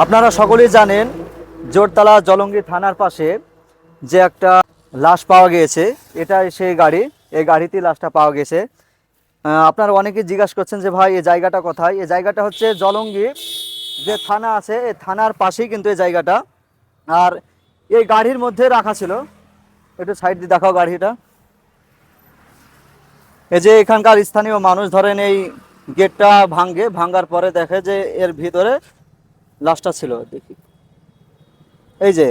আপনারা সকলেই জানেন জোরতলা জলঙ্গি থানার পাশে যে একটা লাশ পাওয়া গিয়েছে, এটাই সেই গাড়ি। এই গাড়িতেই লাশটা পাওয়া গেছে। আপনারা অনেকে জিজ্ঞাসা করছেন যে ভাই এই জায়গাটা কোথায়। এই জায়গাটা হচ্ছে জলঙ্গি যে থানা আছে, এই থানার পাশেই কিন্তু এই জায়গাটা। আর এই গাড়ির মধ্যে রাখা ছিল, একটু সাইড দিয়ে দেখাও গাড়িটা। এই যে এখানকার স্থানীয় মানুষ ধরেন এই গেটটা ভাঙার পরে দেখে যে এর ভিতরে লাশটা ছিল। দেখি, এই যে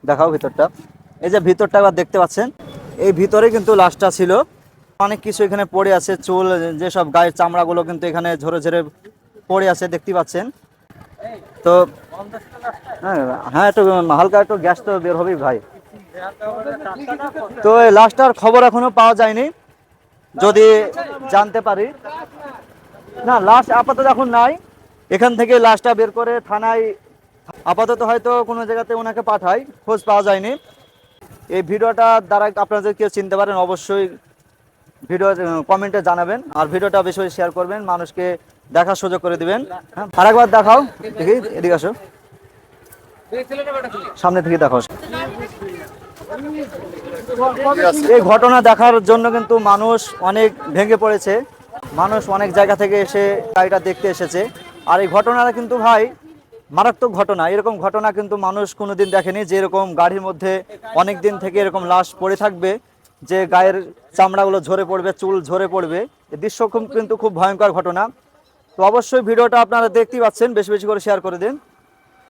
দেখাও ভিতরটা। এই যে ভিতরটা আবার দেখতে পাচ্ছেন, এই ভিতরে কিন্তু লাশটা ছিল। অনেক কিছু এখানে পড়ে আছে, চুল, যেসব গায়ের চামড়াগুলো কিন্তু এখানে ঝরে ঝরে পড়ে আছে, দেখতে পাচ্ছেন। তো হ্যাঁ হ্যাঁ, একটু হালকা একটু গ্যাস তো বের হবেই ভাই। তো এই লাশটার খবর এখনো পাওয়া যায়নি, যদি জানতে পারি। না, লাশ আপাতত এখন নাই। এখান থেকে লাশটা বের করে থানায় আপাতত হয়তো কোনো জায়গাতে ওনাকে পাঠাই, খোঁজ পাওয়া যায়নি। এই ভিডিওটা দ্বারা আপনাদের কেউ চিনতে পারেন অবশ্যই ভিডিও কমেন্টে জানাবেন, আর ভিডিওটা বেশি বেশি শেয়ার করবেন, মানুষকে দেখার সুযোগ করে দিবেন। হ্যাঁ, আরেকবার দেখাও, দেখি এদিকে আসো, সামনে থেকে দেখাও। এই ঘটনা দেখার জন্য কিন্তু মানুষ অনেক ভেঙে পড়েছে, মানুষ অনেক জায়গা থেকে এসে গাড়িটা দেখতে এসেছে। আর এই ঘটনাটা কিন্তু ভাই মারাত্মক ঘটনা। এরকম ঘটনা কিন্তু মানুষ কোনোদিন দেখেনি, যে এরকম গাড়ির মধ্যে অনেক দিন থেকে এরকম লাশ পড়ে থাকবে, যে গায়ের চামড়াগুলো ঝরে পড়বে, চুল ঝরে পড়বে। এই দৃশ্য কিন্তু খুব ভয়ঙ্কর ঘটনা। তো অবশ্যই ভিডিওটা আপনারা দেখতেই পাচ্ছেন, বেশি বেশি করে শেয়ার করে দিন।